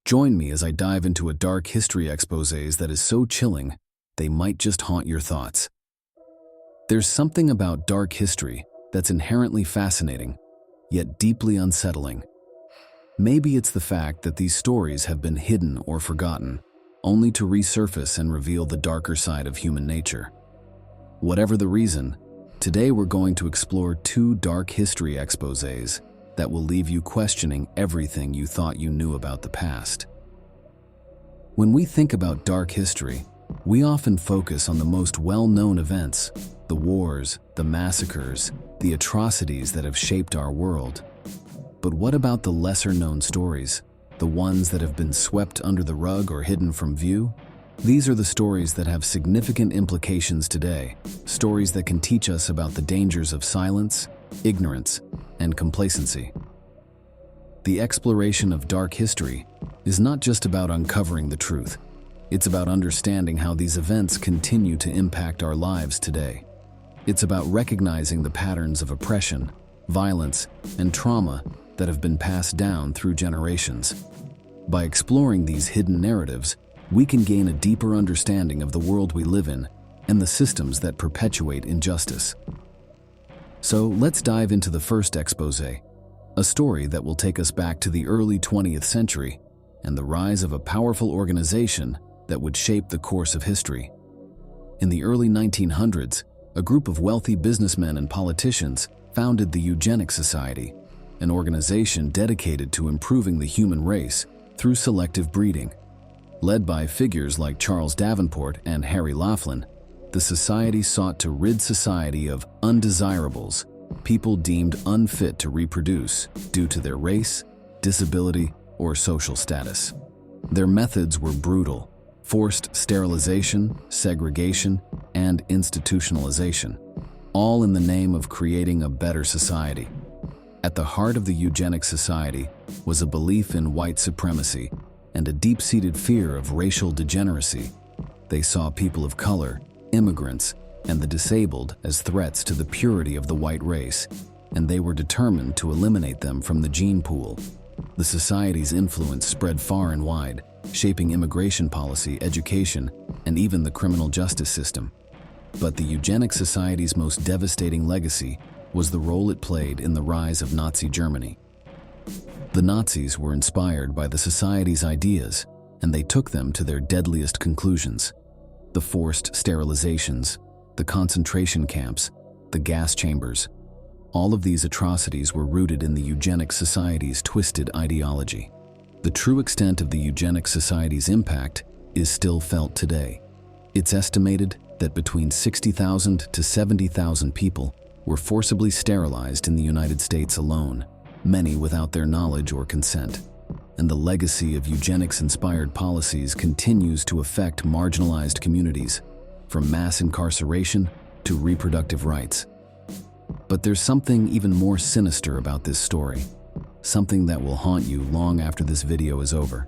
Join me as I dive into a dark history exposé that is so chilling, they might just haunt your thoughts. There's something about dark history that's inherently fascinating, yet deeply unsettling. Maybe it's the fact that these stories have been hidden or forgotten, only to resurface and reveal the darker side of human nature. Whatever the reason, today we're going to explore two dark history exposés that will leave you questioning everything you thought you knew about the past. When we think about dark history, we often focus on the most well-known events, the wars, the massacres, the atrocities that have shaped our world. But what about the lesser-known stories, the ones that have been swept under the rug or hidden from view? These are the stories that have significant implications today, stories that can teach us about the dangers of silence, ignorance, and complacency. The exploration of dark history is not just about uncovering the truth. It's about understanding how these events continue to impact our lives today. It's about recognizing the patterns of oppression, violence, and trauma that have been passed down through generations. By exploring these hidden narratives, we can gain a deeper understanding of the world we live in and the systems that perpetuate injustice. So let's dive into the first exposé, a story that will take us back to the early 20th century and the rise of a powerful organization that would shape the course of history. In the early 1900s, a group of wealthy businessmen and politicians founded the Eugenics Society, an organization dedicated to improving the human race through selective breeding. Led by figures like Charles Davenport and Harry Laughlin, the society sought to rid society of undesirables, people deemed unfit to reproduce due to their race, disability, or social status. Their methods were brutal: forced sterilization, segregation, and institutionalization, all in the name of creating a better society. At the heart of the Eugenics Society was a belief in white supremacy and a deep-seated fear of racial degeneracy. They saw people of color, immigrants, and the disabled as threats to the purity of the white race, and they were determined to eliminate them from the gene pool. The society's influence spread far and wide, shaping immigration policy, education, and even the criminal justice system. But the Eugenics Society's most devastating legacy was the role it played in the rise of Nazi Germany. The Nazis were inspired by the Society's ideas, and they took them to their deadliest conclusions. The forced sterilizations, the concentration camps, the gas chambers. All of these atrocities were rooted in the Eugenics Society's twisted ideology. The true extent of the Eugenics Society's impact is still felt today. It's estimated that between 60,000 to 70,000 people were forcibly sterilized in the United States alone, many without their knowledge or consent. And the legacy of eugenics-inspired policies continues to affect marginalized communities, from mass incarceration to reproductive rights. But there's something even more sinister about this story, something that will haunt you long after this video is over.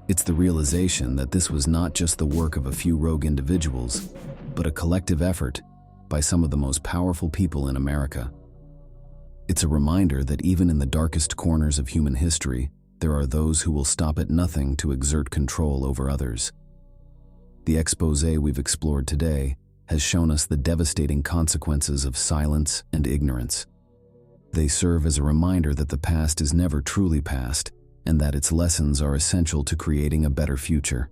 It's the realization that this was not just the work of a few rogue individuals, but a collective effort by some of the most powerful people in America. It's a reminder that even in the darkest corners of human history, there are those who will stop at nothing to exert control over others. The exposé we've explored today has shown us the devastating consequences of silence and ignorance. They serve as a reminder that the past is never truly past, and that its lessons are essential to creating a better future.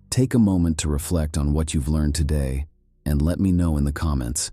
Take a moment to reflect on what you've learned today, and let me know in the comments.